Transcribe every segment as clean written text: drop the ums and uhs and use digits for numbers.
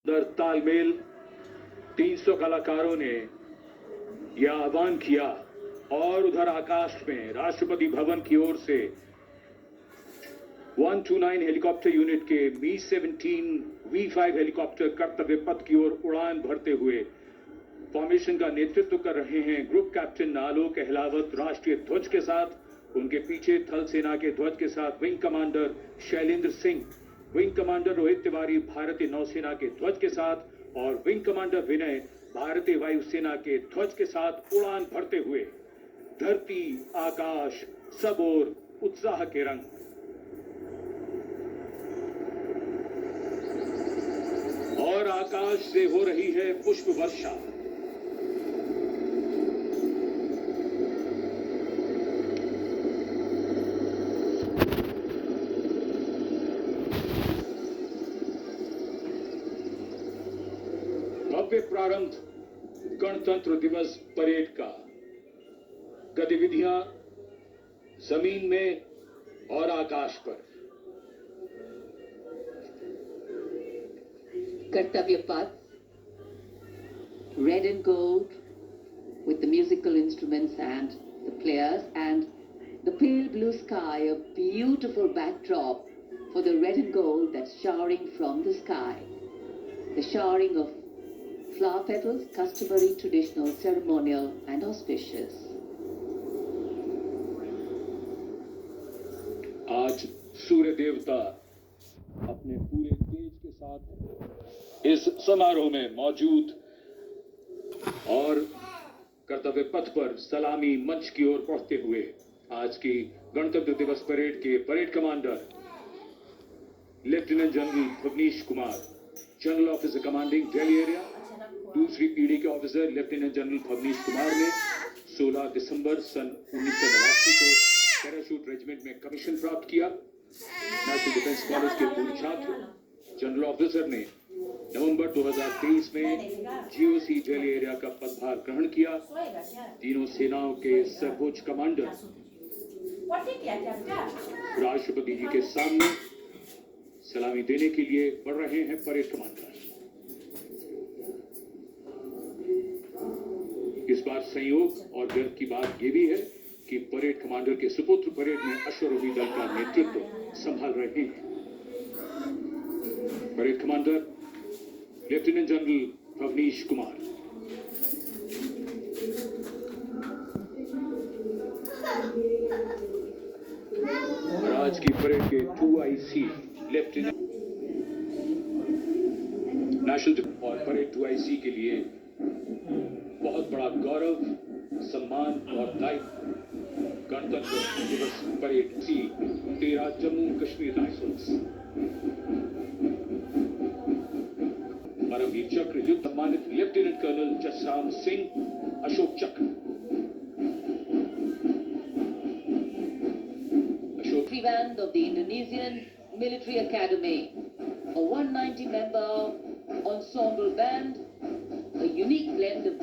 दर तालमेल 300 कलाकारों ने यह आह्वान किया और उधर आकाश में राष्ट्रपति भवन की ओर से 129 हेलीकॉप्टर यूनिट के मी-17 V5 हेलीकॉप्टर कर्तव्य पथ की ओर उड़ान भरते हुए फॉर्मेशन का नेतृत्व कर रहे हैं ग्रुप कैप्टन आलोक अहलावत राष्ट्रीय ध्वज के साथ। उनके पीछे थल सेना के ध्वज के साथ wing commander Shailendra Singh, wing commander Rohit Tiwari भारतीय नौसेना के ध्वज के साथ और विंग कमांडर विनय भारतीय वायुसेना के ध्वज के साथ उड़ान भरते हुए धरती आकाश सब ओर उत्साह के रंग। और आकाश से हो रही है पुष्प वर्षा। भव्य प्रारंभ गणतंत्र दिवस परेड का। गतिविधियां जमीन में और आकाश पर। कर्तव्य पथ, red and gold with the musical instruments and the players, and the pale blue sky, a beautiful backdrop for the red and gold that's showering from the sky. The showering of flower petals, customary, traditional, ceremonial and auspicious. आज सूर्य देवता अपने पूरे तेज के साथ इस समारोह में मौजूद और कर्तव्य पथ पर सलामी मंच की ओर पहुंचते हुए आज की गणतंत्र दिवस परेड के parade commander lieutenant general Bhavnish Kumar, general officer commanding Delhi area, दूसरी पीढ़ी के officer lieutenant general Bhavnish Kumar ने 16 दिसंबर सन 1989 को पैराशूट रेजिमेंट में कमीशन प्राप्त किया। नेशनल डिफेंस कॉलेज के पूर्व छात्र जनरल ऑफिसर ने नवंबर 2023 में जीओसी दिल्ली एरिया का पदभार ग्रहण किया। तीनों सेनाओं के सर्वोच्च कमांडर राष्ट्रपति जी के सामने सलामी देने के लिए बढ़ रहे हैं परेड कमांडर। इस बार संयोग और गर्व की बात यह भी है कि परेड कमांडर के सुपुत्र परेड में अश्वारोही दल का नेतृत्व संभाल रहे हैं। Parade commander lieutenant general Bhavnish Kumar. और आज की परेड के 2IC लेफ्टिनेंट नेशनल और परेड 2IC के लिए बहुत बड़ा गौरव, सम्मान और दायित्व। गणतंत्र दिवस परेड 13 जम्मू कश्मीर राइफल्स परमवीर चक्र युद्ध सम्मानित लेफ्टिनेंट कर्नल जसराम सिंह अशोक चक्र। Band of the Indonesian Military Academy, a 190 member ensemble band, a unique blend of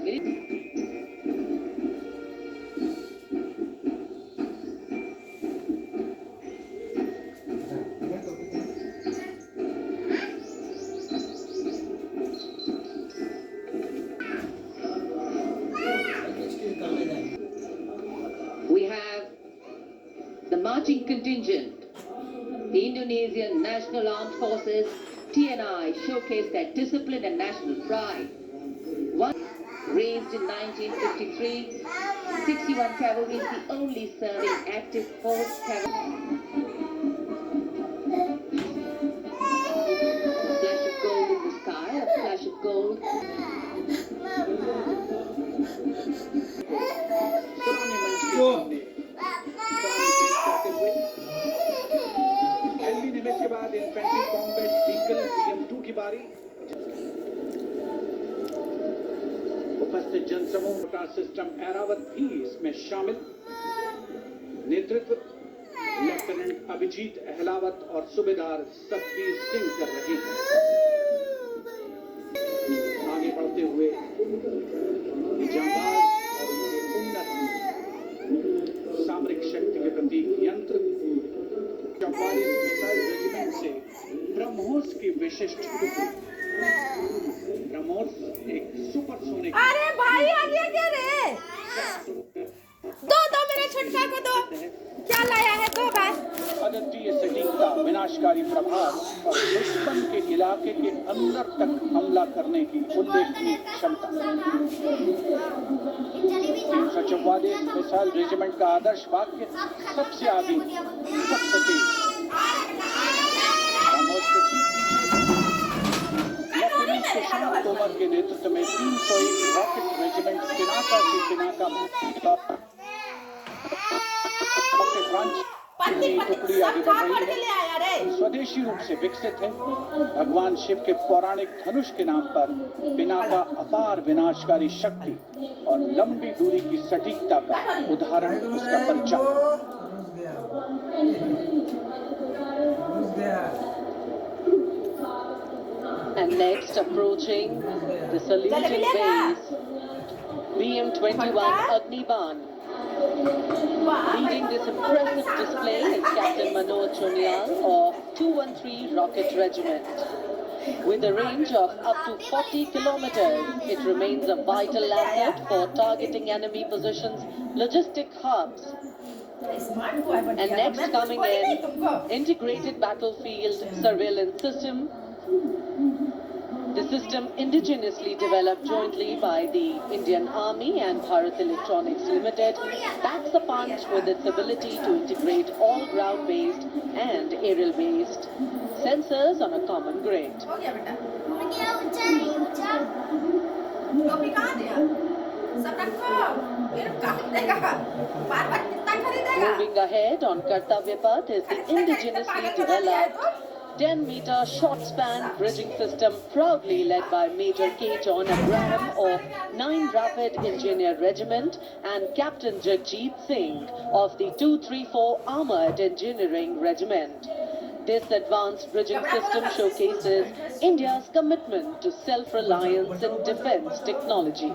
we have the marching contingent. The Indonesian National Armed Forces, TNI, showcased their discipline and national pride. One raised in 1953, 61 Cavalry is the only serving active horse cavalry. A flash of gold in the sky, a flash of gold. के बाद infantry combat vehicle PM2 की बारी। उपस्थित जनसमूह का system Airavat भी इसमें शामिल। नेतृत्व लेफ्टिनेंट अभिजीत अहलावत और सूबेदार सतवीर सिंह कर रहे हैं। आगे बढ़ते हुए जांबाज और उनके उन्नत सामरिक शक्ति के प्रतीक यंत्र 44 मिसाइल रेजिमेंट से ब्रह्मोस की विशिष्ट टुकड़ी पर सोने अरे भाई आ गया क्या रे? दो दो मेरे छुटका को दो। क्या लाया है दो भाई? अद्वितीय सटीकता, विनाशकारी प्रभाव और दुश्मन के इलाके के अंदर तक हमला करने की उल्लेखनीय क्षमता। 344 मिसाइल रेजिमेंट का आदर्श वाक्य सबसे आगे, सबसे तेज। खामोश के ठीक पीछे लेफ्टिनेंट सुशांत तोमर के नेतृत्व में 301 रॉकेट रेजिमेंट पिनाका से पिनाका ब्रांच की टुकड़ी आगे बढ़ रही है। स्वदेशी रूप से विकसित है। भगवान शिव के पौराणिक धनुष के नाम पर पिनाका अपार विनाशकारी शक्ति और लंबी दूरी की सटीकता का उदाहरण उसका परिचय। And next approaching the saluting base, BM-21 Agniban. Leading this impressive display is Captain Manoj Chonial of 213 Rocket Regiment. With a range of up to 40 kilometers, it remains a vital asset for targeting enemy positions, logistic hubs. And next coming in, integrated battlefield surveillance system. The system indigenously developed jointly by the Indian Army and Bharat Electronics Limited packs the punch with its ability to integrate all ground-based and aerial-based sensors on a common grid. हो गया बेटा। टोपी कहाँ दिया? सब रखो। फिर कहाँ देगा? बार-बार कितना खरीदेगा? Moving ahead on Kartavya Path is the indigenously developed 10-meter short-span bridging system proudly led by Major K. John Abraham of 9 Rapid Engineer Regiment and Captain Jagjit Singh of the 234 Armored Engineering Regiment. This advanced bridging system showcases India's commitment to self-reliance in defense technology.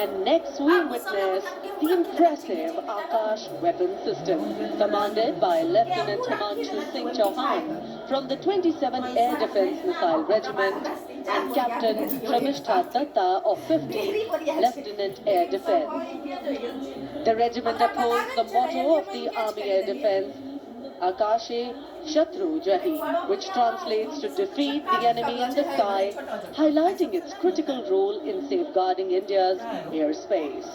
And next we witness the impressive Akash weapon system, commanded by Lieutenant Himanshu Singh Chauhan from the 27th Air Defence Missile Regiment and Captain Pramishta Datta of 50th Lieutenant Air Defence. The regiment upholds the motto of the Army Air Defence, Akashe Shatru Jahi, which translates to defeat the enemy in the sky, highlighting its critical role in safeguarding India's airspace.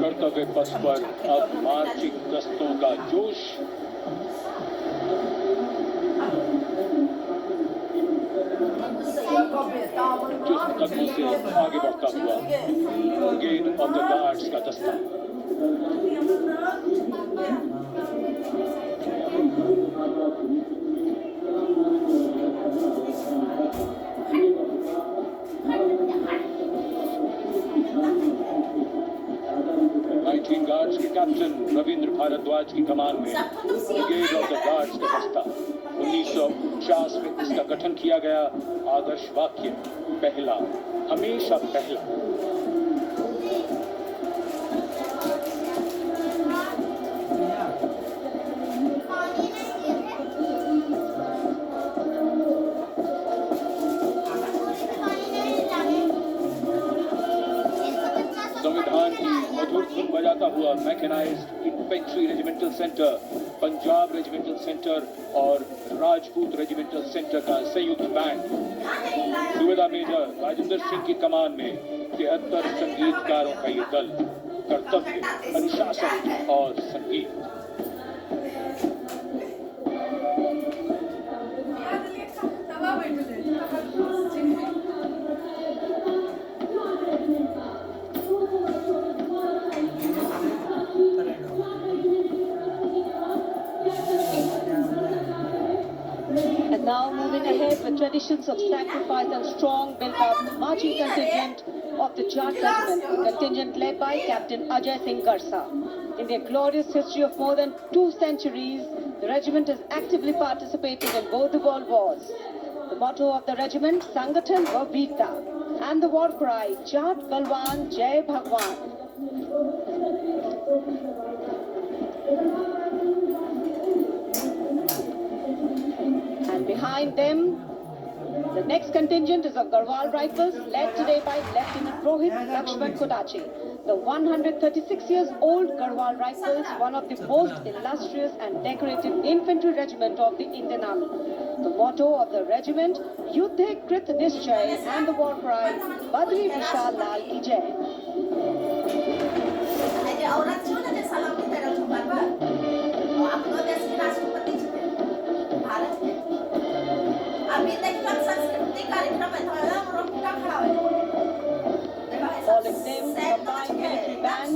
कर्तव्य पथ पर अब marching गश्तों का जोश। चुस्त कदमों से आगे बढ़ता हुआ ब्रिगेड ऑफ द गार्ड्स का दस्ता। गार्ड्स के कैप्टन रविंद्र भारद्वाज की कमान में ब्रिगेड ऑफ द गार्ड्स का दस्ता। 1949 में इसका गठन किया गया। आदर्श वाक्य पहला, हमेशा पहला। संविधान की मधुर धुन बजाता हुआ mechanised infantry regimental centre, Punjab regimental centre और राजपूत रेजिमेंटल सेंटर का संयुक्त बैंड। सुबेदार मेजर राजेंद्र सिंह की कमान में 73 संगीतकारों का ये दल। कर्तव्य, अनुशासन और संगीत। And now moving ahead with traditions of sacrifice and strong built-up marching contingent of the Jat Regiment, a contingent led by Captain Ajay Singh Garsa. In their glorious history of more than 2 centuries, the regiment has actively participated in both the world wars. The motto of the regiment, Sangathan va Veerta. and the war cry, Jaat Balwan Jai Bhagwan. And behind them, the next contingent is of Garhwal Rifles, led today by Lieutenant Rohit Lakshman Kodachi. The 136 years old Garhwal Rifles, one of the most illustrious and decorated infantry regiment of the Indian Army. The motto of the regiment, Yuddhe Krit Nischay, and the war cry, Badri Vishal Lal Ki Jai. Following them, combined military band,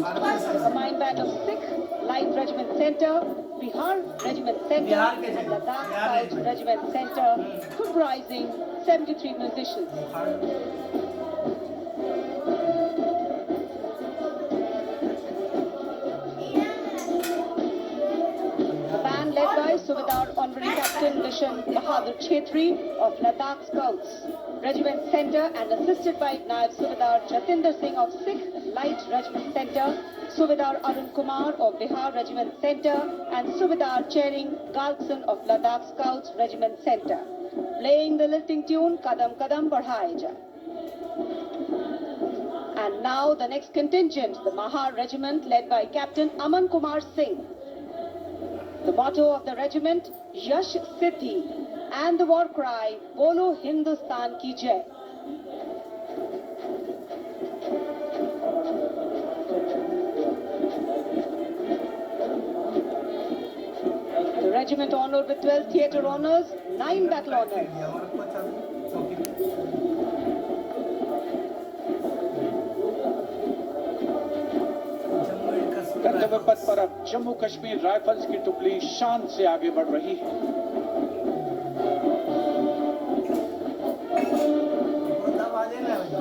combined band of Sikh Light Regiment Center, Bihar Regiment Center, and Ladakh Scouts Regiment Center, comprising 73 musicians. The band led by Subedar Honorary Captain Vishen Bahadur Chetri of Ladakh Scouts Regiment Center and assisted by Naib Subedar Jatinder Singh of Sikh Light Regiment Center, Subedar Arun Kumar of Bihar Regiment Center, and Subedar Chering Galkson of Ladakh Scouts Regiment Center, playing the lilting tune Kadam Kadam Badhaye Ja. And now the next contingent, the Mahar Regiment led by Captain Aman Kumar Singh. The motto of the regiment, Yash Siddhi, and the war cry, Bolo Hindustan Ki Jai. The regiment honored with 12 theatre honors, 9 battle honors. कर्तव्य पथ पर अब Jammu Kashmir rifles की टुकड़ी शान से आगे बढ़ रही है।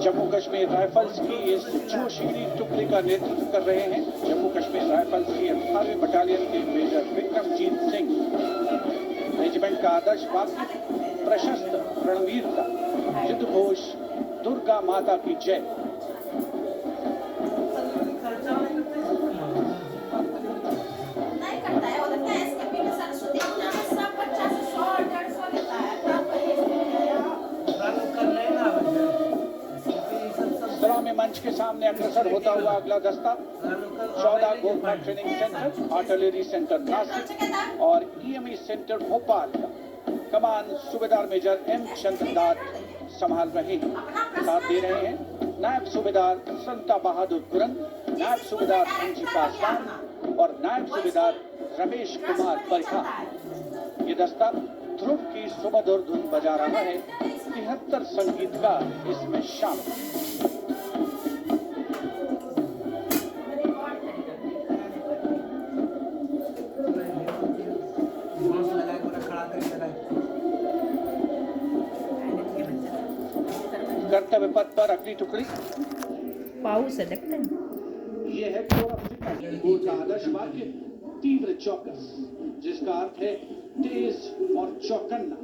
जम्मू कश्मीर राइफल्स की इस जोशीली टुकड़ी का नेतृत्व कर रहे हैं जम्मू कश्मीर राइफल्स की 18वीं बटालियन के मेजर विक्रमजीत सिंह। रेजिमेंट का आदर्श वाक्य प्रशस्त रणवीरता, युद्ध घोष, दुर्गा माता की जय। सलामी मंच के सामने अग्रसर होता हुआ अगला दस्ता 14 Gorkha training centre, artillery centre Nashik और ईएमई सेंटर भोपाल का कमान सूबेदार मेजर एम चंद्रनाथ संभाल रहे हैं। साथ दे रहे हैं नायब सूबेदार संता बहादुर गुरंग, नायब सूबेदार एमजी पासवान और नायब सूबेदार रमेश कुमार परिहार। ये दस्ता ध्रुव की सुमधुर धुन बजा रहा है। 73 संगीतकार इसमें शामिल। कर्तव्य पथ पर अगली टुकड़ी पाऊस है देखते हैं। ये है कोर का आदर्श वाक्य तीव्र चौकस, जिसका अर्थ है तेज और चौकन्ना।